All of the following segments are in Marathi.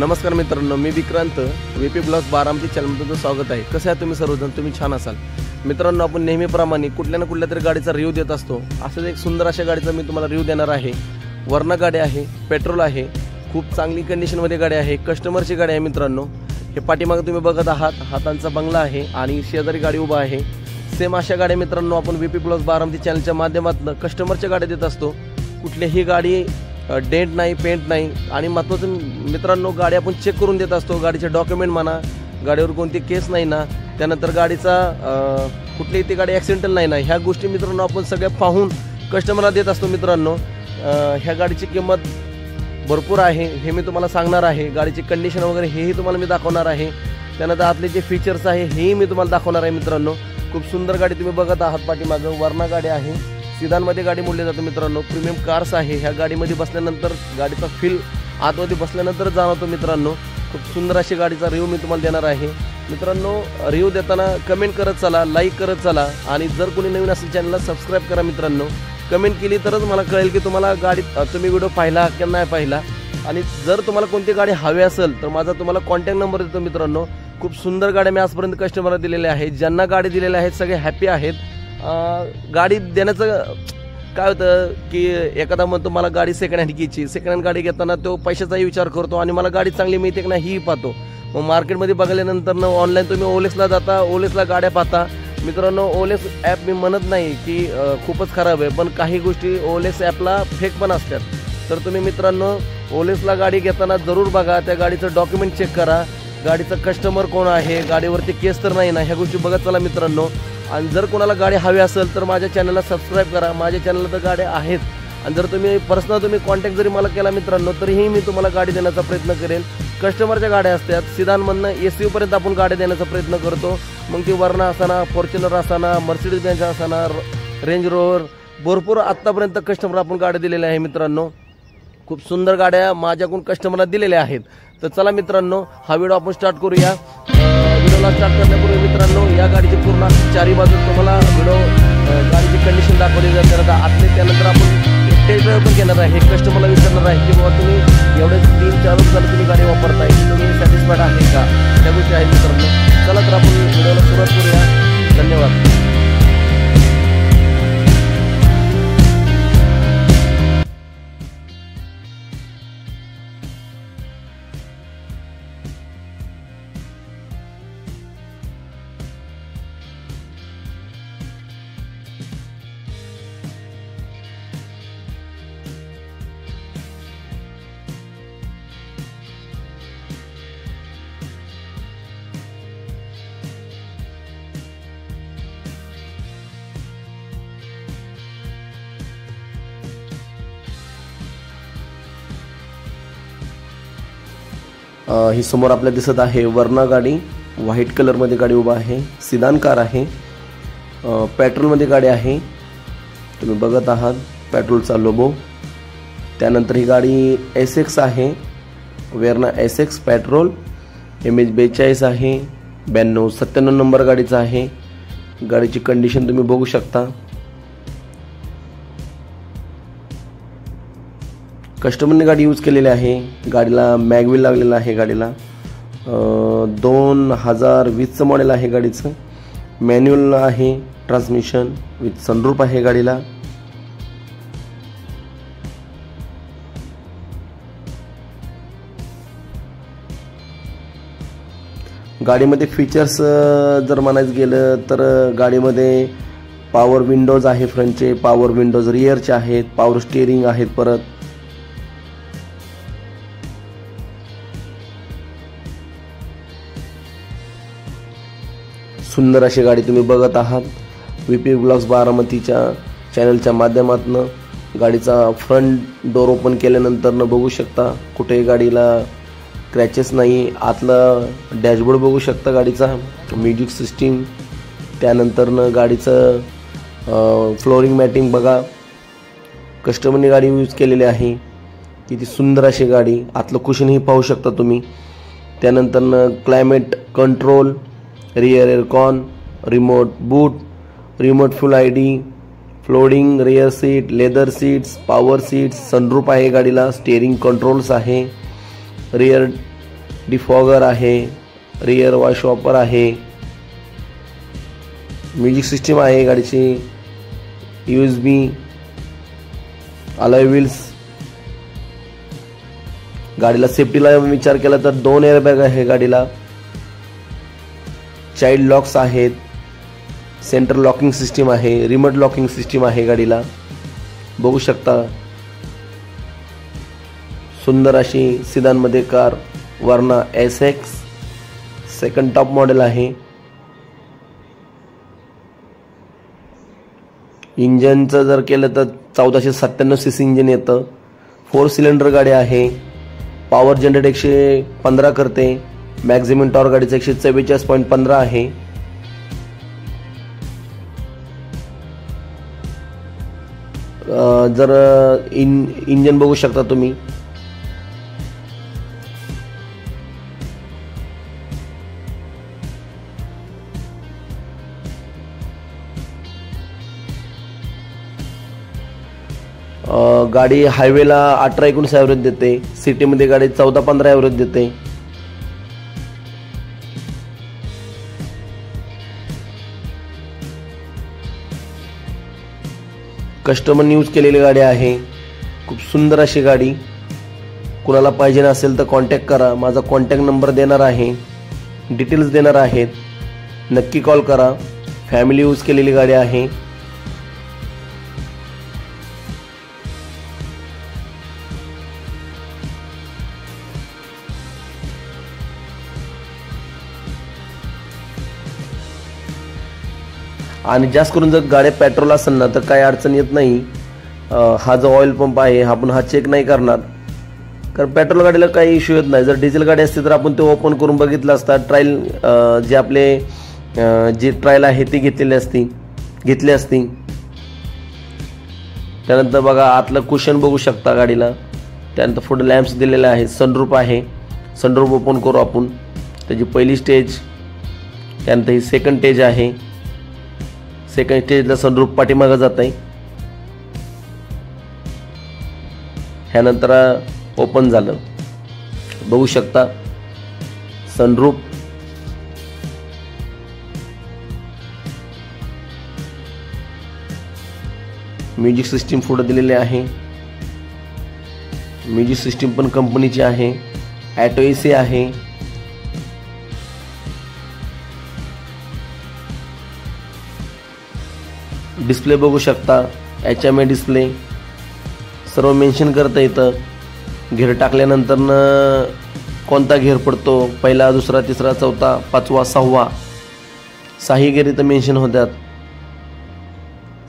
नमस्कार मित्रांनो, मी विक्रांत VP ब्लॉग्स बारामती चॅनलमध्ये तुमचं स्वागत आहे। कसे आहात तुम्ही सर्वजण? तुम्ही छान असाल। मित्रांनो, आपण नेहमीप्रमाणे कुठल्या ना कुठल्या तरी गाडीचा रिव्ह्यू देत असतो। असंच एक सुंदर अशा गाडीचा मी तुम्हाला रिव्ह्यू देणार आहे। वर्ना गाडी आहे, पेट्रोल आहे, खूप चांगली कंडिशनमध्ये गाडी आहे, कस्टमरची गाडी आहे। मित्रांनो, हे पाठीमागे तुम्ही बघत आहात हातांचा बंगला आहे आणि शेजारी गाडी उभा आहे। सेम अशा गाड्या मित्रांनो आपण VP ब्लॉग्स बारामती चॅनलच्या माध्यमातून कस्टमरच्या गाड्या देत असतो। कुठलीही गाडी डेंट नाही, पेंट नाही आणि महत्त्वाचं मित्रांनो, गाडी आपण चेक करून देत असतो। गाडीचे डॉक्युमेंट म्हणा, गाडीवर कोणती केस नाही ना, त्यानंतर गाडीचा कुठलीही ती गाडी ॲक्सिडेंटल नाही ना, ह्या गोष्टी मित्रांनो आपण सगळ्या पाहून कस्टमरला देत असतो। मित्रांनो, ह्या गाडीची किंमत भरपूर आहे हे मी तुम्हाला सांगणार आहे। गाडीची कंडिशन वगैरे हेही तुम्हाला मी दाखवणार आहे। त्यानंतर आतले जे फीचर्स आहे हेही मी तुम्हाला दाखवणार आहे। मित्रांनो, खूप सुंदर गाडी तुम्ही बघत आहात, पाठीमागं वर्ना गाडी आहे। सिदानमध्ये गाडी मोडली जाते मित्रांनो, प्रीमियम कार्स आहे। ह्या गाडीमध्ये बसल्यानंतर गाडीचा फील आतमध्ये बसल्यानंतर जाणवतो। मित्रांनो, खूप सुंदर अशी गाडीचा रिव्ह्यू मी तुम्हाला देणार आहे। मित्रांनो, रिव्ह्यू देताना कमेंट करत चला, लाईक करत चला आणि जर कोणी नवीन असेल चॅनलला सबस्क्राईब करा। मित्रांनो, कमेंट केली तरच मला कळेल की तुम्हाला गाडी तुम्ही व्हिडिओ पाहिला की नाही पाहिला। आणि जर तुम्हाला कोणती गाडी हवी असेल तर माझा तुम्हाला कॉन्टॅक्ट नंबर देतो। मित्रांनो, खूप सुंदर गाड्या मी आजपर्यंत कस्टमरला दिलेल्या आहेत। ज्यांना गाडी दिलेल्या आहेत सगळे हॅपी आहेत। गाडी देण्याचं काय होतं की एखादा म्हणतो मला गाडी सेकंड हँड घ्यायची, सेकंड हँड गाडी घेताना तो पैशाचाही विचार करतो आणि मला गाडी चांगली मिळते की नाही ही पाहतो। मग मार्केटमध्ये बघायल्यानंतर ना ऑनलाईन तुम्ही ओलेक्सला जाता, ओलेक्सला गाड्या पाहता। मित्रांनो, ओलेक्स ॲप मी म्हणत नाही की खूपच खराब आहे, पण काही गोष्टी ओलेक्स ॲपला फेक पण असतात। तर तुम्ही मित्रांनो ओलेक्सला गाडी घेताना जरूर बघा, त्या गाडीचं डॉक्युमेंट चेक करा, गाडीचा कस्टमर कोण आहे, गाडीवरती केस तर नाही ना, ह्या गोष्टी बघत चला मित्रांनो। आणि जर कोणाला गाडी हवी असेल तर माझ्या चॅनलला सबस्क्राईब करा। माझ्या चॅनलला तर गाड्या आहेत आणि जर तुम्ही पर्सनल तुम्ही कॉन्टॅक्ट जरी मला केला मित्रांनो तरीही मी तुम्हाला गाडी देण्याचा प्रयत्न करेन। कस्टमरच्या गाड्या असतात, सिदानमधनं SUV पर्यंत आपण गाड्या देण्याचा प्रयत्न करतो। मग ती वर्ना असाना, फॉर्च्युनर असाना, मर्सिडीज बेंज असाना, रेंज रोवर, भरपूर आत्तापर्यंत कस्टमर आपण गाड्या दिलेल्या आहे। मित्रांनो, खूप सुंदर गाड्या माझ्याकडून कस्टमरला दिलेल्या आहेत। तर चला मित्रांनो, हा व्हिडिओ आपण स्टार्ट करूया। व्हिडिओला स्टार्ट करण्यापूर्वी मित्रांनो, या गाडीची पूर्ण चारी बाजू तुम्हाला व्हिडिओ गाडीची कंडिशन दाखवली जाते। त्यानंतर आपण टेस्ट ड्राईव्ह पण घेणार आहे। कस्टमरला विचारणार आहे की बाबा तुम्ही एवढे 3-4 वर्ष झाले तुम्ही गाडी वापरताय, तुम्ही सॅटिस्फाईड आहे का, त्या गोष्टी आहेत मित्रांनो। चला तर आपण व्हिडिओला सुरुवात करूया। धन्यवाद। ही समोर आपल्याला दिसत आहे वर्ना गाडी, व्हाईट कलरमध्ये गाडी उभा आहे। सिदान कार आहे, पेट्रोलमध्ये गाडी आहे, तुम्ही बघत आहात पेट्रोलचा लोगो। त्यानंतर ही गाडी SX आहे, वेर्ना SX पेट्रोल, MH 42 आहे, 92-97 नंबर गाडीचा आहे। गाडीची कंडिशन तुम्ही बघू शकता। कस्टमरने गाडी यूज केलेली आहे। गाडीला मॅगविल लागलेला आहे। गाडीला 2020चं मॉडेल आहे गाडीचं। मॅन्युअल आहे, ट्रान्समिशन विथ सनरूफ आहे गाडीला। गाडीमध्ये फीचर्स जर म्हणायचं गेलं तर गाडीमध्ये पॉवर विंडोज आहे, फ्रंटचे पॉवर विंडोज, रिअरचे आहेत, पॉवर स्टिअरिंग आहेत। परत सुंदर अशी गाडी तुम्ही बघत आहात VP ब्लॉग्स बारामतीच्या चॅनलच्या माध्यमातून। गाडीचा फ्रंट डोर ओपन केल्यानंतर बघू शकता कुठेही गाडीला क्रॅचेस नाही। आतलं डॅशबोर्ड बघू शकता गाडीचा, म्युझिक सिस्टीम, त्यानंतर गाडीचं फ्लोरिंग मॅटिंग बघा, कस्टमरने गाडी यूज केलेली आहे। किती सुंदर अशी गाडी, आतलं कुशनही पाहू शकता तुम्ही। त्यानंतर climate control, rear aircon, remote boot, remote full ID, folding rear seat, leather seats, power seats, sunroof आहे गाडीला, स्टीअरिंग कंट्रोल्स आहे, रियर डिफॉगर आहे, रियर वॉश वॉपर आहे, म्युझिक सिस्टीम आहे गाडीची, USB, अलॉय व्हील्स. गाडीला सेफ्टीला विचार केला तर 2 एअरबॅग आहे गाडीला, चाइल्ड लॉक्स आहेत, सेंटर लॉकिंग सिस्टीम आहे, रिमोट लॉकिंग सिस्टीम आहे गाडीला. बघू शकता सुंदर अशी सिदानमध्ये कार, वर्ना SX सेकंड टॉप मॉडेल आहे. इंजनचं जर केलं तर 1497 सीसी इंजन येतं. 4 सिलेंडर गाडी आहे. पॉवर जनरेट 115 करते. मॅक्झिमम टॉर्क गाडीचं 144.15 आहे. जर इंजन बघू शकता तुम्ही, गाडी हायवेला 18-19 ॲव्हरेज देते. सिटीमध्ये गाडी 14-15 ॲव्हरेज देते. कस्टमर यूज केलेली गाडी आहे. खूप सुंदर अशी गाडी. कुणाला पाहिजे नसेल तर कॉन्टॅक्ट करा. माझा कॉन्टॅक्ट नंबर देणार आहे, डिटेल्स देणार आहेत. नक्की कॉल करा. फॅमिली यूज केलेली गाडी आहे. आणि जास्त करून जर गाडी पेट्रोल असेल ना तर काही अडचण येत नाही. हा जो ऑइल पंप आहे आपण हा चेक नाही करणार, कारण पेट्रोल गाडीला काही इश्यू येत नाही. जर डिझेल गाडी असती तर आपण ते ओपन करून बघितलं असता. ट्रायल जे आपले जे ट्रायल आहे ती घेतली असती. त्यानंतर बघा आतलं कुशन बघू शकता गाडीला. त्यानंतर पुढे लॅम्प्स दिलेले आहेत. सनरूफ आहे. सनरूफ ओपन करू आपण. त्याची पहिली स्टेज, त्यानंतर ही सेकंड स्टेज आहे. सेकंड स्टेजला सनरूफ पाठीमागं जात आहे. ह्यानंतर ओपन झालं, बघू शकता सनरूफ. म्युझिक सिस्टीम पुढे दिलेली आहे. म्युझिक सिस्टीम पण कंपनीची आहे. ऑटो AC आहे. डिस्प्ले बघू शकता. HMI display. सर्व मेन्शन करता येतं. घेर टाकल्यानंतर कोणता घेर पडतो, पहिला, दुसरा, तिसरा, चौथा, पाचवा, सहावा, 6 घेर इथं मेन्शन होतात.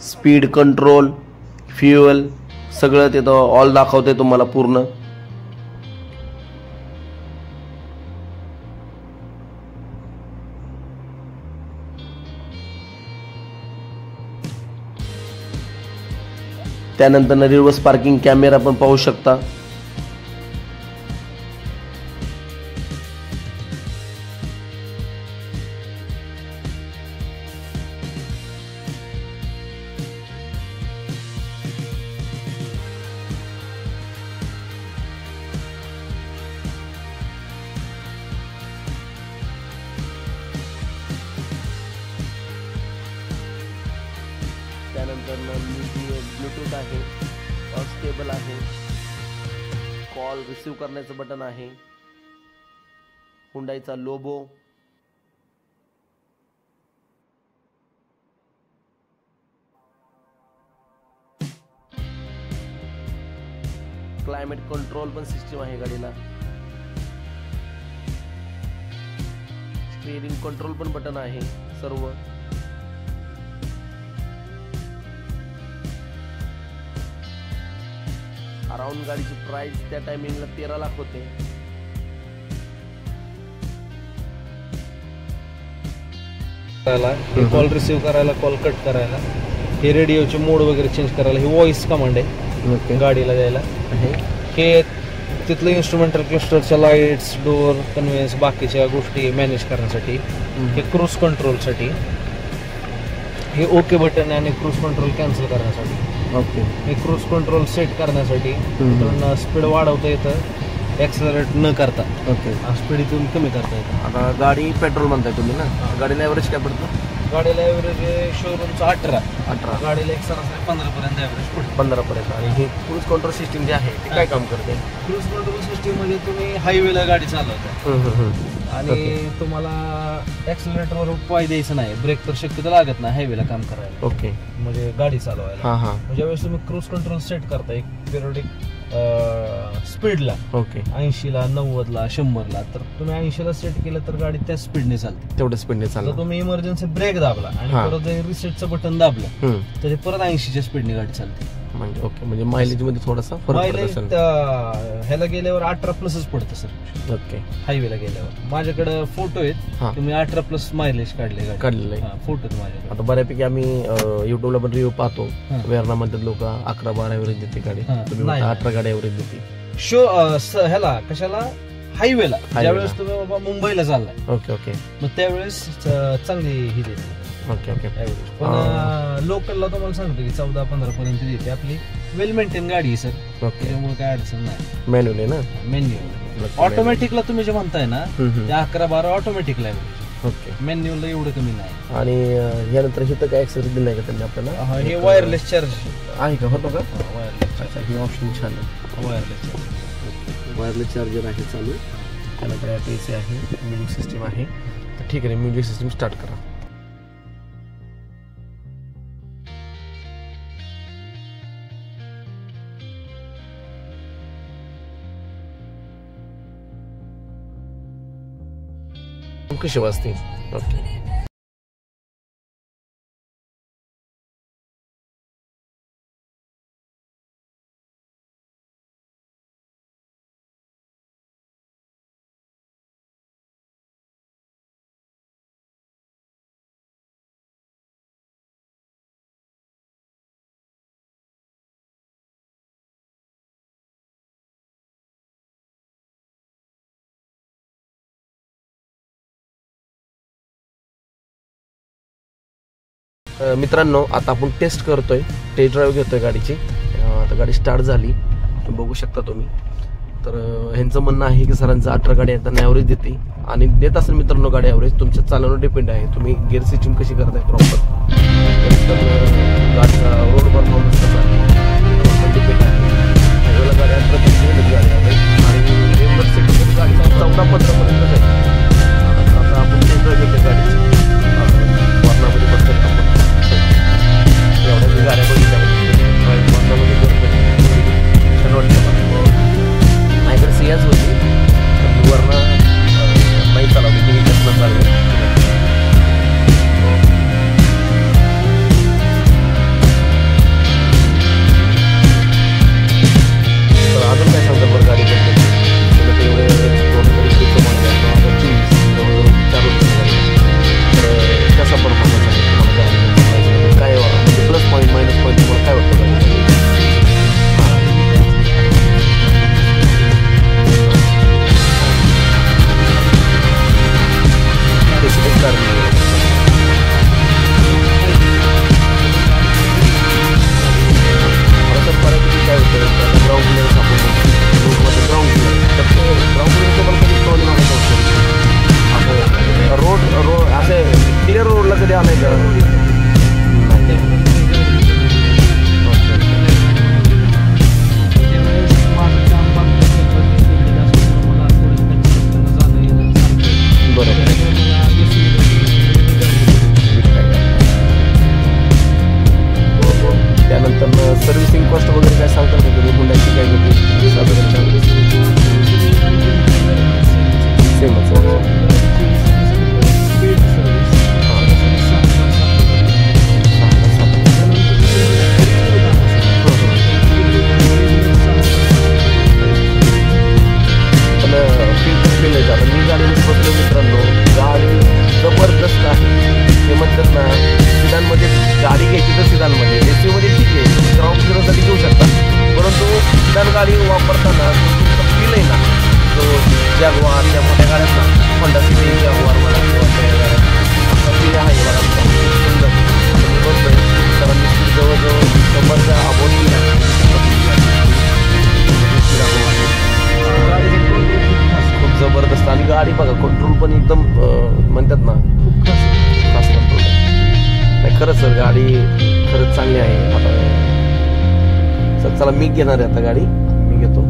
स्पीड कंट्रोल, फ्युएल सगळं तिथं ऑल दाखवते तुम्हाला पूर्ण. त्यानंतर रिव्हर्स पार्किंग कॅमेरा पण पाहू शकता. त्यानंतर ब्लूटूथ आहे. स्टेबल आहे. कॉल रिसीव करण्याचं बटन आहे. हुंडाईचा लोगो. क्लायमेट कंट्रोल पण सिस्टीम आहे गाडीला. स्टीअरिंग कंट्रोल पण बटन आहे सर्व. अराउंड गाडीची प्राइस त्या टायमिंगला 13 लाख होते. कॉल रिसीव्ह करायला, कॉल कट करायला, हे रेडिओचे मोड वगैरे चेंज करायला, ही व्हॉइस कमांड आहे गाडीला द्यायला. हे तिथलं इन्स्ट्रुमेंटल क्लस्टरच्या लाईट्स, डोअर, कन्व्हेन्स, बाकीच्या गोष्टी मॅनेज करण्यासाठी. हे क्रूज कंट्रोलसाठी. हे ओके बटन आणि क्रूज कंट्रोल कॅन्सल करण्यासाठी. ओके. हे क्रूज कंट्रोल सेट करण्यासाठी. स्पीड वाढवता येतं, ऍक्सेलरेट न करता ओके. स्पीड इथून कमी करता येतं. आता गाडी पेट्रोल म्हणताय तुम्ही ना, गाडीला ॲव्हरेज काय पडतं? गाडीला ॲव्हरेज शोरूमचं 18, 18 गाडीला एक सरासरी 15 पर्यंत ॲव्हरेज पडतं. 15 पर्यंत. आणि हे क्रूज कंट्रोल सिस्टीम जे आहे ते काय काम करते? क्रूज कंट्रोल सिस्टीम मध्ये तुम्ही हायवेला गाडी चालवता आणि तुम्हाला ऍक्सिलरेटरवर पाय द्यायचं नाही, ब्रेक तर शक्यतो लागत नाही हायवेला काम करायला. ओके. म्हणजे गाडी चालवायला. हां हां. ज्यावेळेस तुम्ही क्रूज कंट्रोल सेट करता एक पिरियडिक स्पीडला, ओके. 80ला, 90ला, 100ला, तर तुम्ही 80ला सेट केलं तर गाडी त्या स्पीडने चालते. तेवढं स्पीडने जर चाललं. तुम्ही इमर्जन्सी ब्रेक दाबला आणि हा. परत जर रिसेटचं बटन दाबलं तर ते परत 80च्या स्पीडने गाडी चालते. म्हणजे ओके, म्हणजे मायलेज मध्ये थोडासा फरक पडत मायलेज असेल. ह्याला गेल्यावर 18+ पडतं सर. ओके. हायवेला गेल्यावर माझ्याकडे फोटो आहेत, हा. तुम्ही 18+ मायलेज काढले गाडी. काढलेलं आहे. फोटो आहेत माझ्याकडे. आता बऱ्यापैकी आम्ही युट्यूबला पण रिव्ह्यू पाहतो, हा. वेरणा लोक 11-12 ॲव्हरेज देते गाडी, हा. तुम्ही नाही. 18 गाडी ॲव्हरेज देते. ह्याला कशाला हायवेला ज्यावेळेस तुम्ही बाबा मुंबईला चाललाय ओके ओके मग त्यावेळेस चांगली ही देते ओके ओके. ऍव्हरेज. पण लोकलला तुम्हाला सांगतो की 14-15 पर्यंत देते. आपली वेल मेंटेन गाडी आहे सर, ओके. त्यामुळे काय अडचण नाही. मॅन्युअल आहे ना. मेन्युअल ऑटोमॅटिकला तुम्ही जे म्हणताय ना हम्म. ते 11-12 ऑटोमॅटिकला ॲव्हरेज. ओके. मेन्युअलला एवढं कमी नाही. आणि यानंतर इथं काय ॲक्सेसरीज दिलं आहे का त्यांनी आपल्याला? हे वायरलेस चार्ज आहे का? होतो का? वायरलेस अच्छा, हे ऑप्शन छान आहे. Wireless charge. वायरलेस चार्जर आहे चालू, त्यानंतर ॲप AC आहे, म्युझिक सिस्टीम आहे. तर ठीक आहे, म्युझिक सिस्टीम स्टार्ट करा. कशी वाजते? ओके. मित्रांनो, आता आपण टेस्ट करतोय, टेस्ट ड्राईव्ह घेतोय गाडीची. आता गाडी स्टार्ट झाली, बघू शकता तुम्ही. तर ह्यांचं म्हणणं आहे की सरांचं 18 गाडी त्यांना ॲव्हरेज देते आणि देत असेल मित्रांनो गाडी ॲव्हरेज. तुमच्या चालवण्यावर डिपेंड आहे, तुम्ही गिअर सिस्टीम कशी करताय प्रॉपर, गाडीचा रोड परफॉर्मन्स कसा आहे डिपेंड आहे. हायवेला गाडी 18 गाडी ॲव्हरेज आणि गाडीचा 14-15 पर्यंत आहे. आता आपण टेस्ट ड्राईव्ह घेतोय गाडीची, वाहनामध्ये बसतोय आपण. एवढ्या गाड्या बघितल्या छान वाटतं. माझ्याकडे सियाज होती, पण मी वरनं नाही चालवली, तुम्ही कसलं चालू. एकदम म्हणतात ना खूप खास कंट्रोल आहे. नाही खरंच सर गाडी खरंच चांगली आहे. आता सर चला मी घेणार आहे आता गाडी, मी घेतो.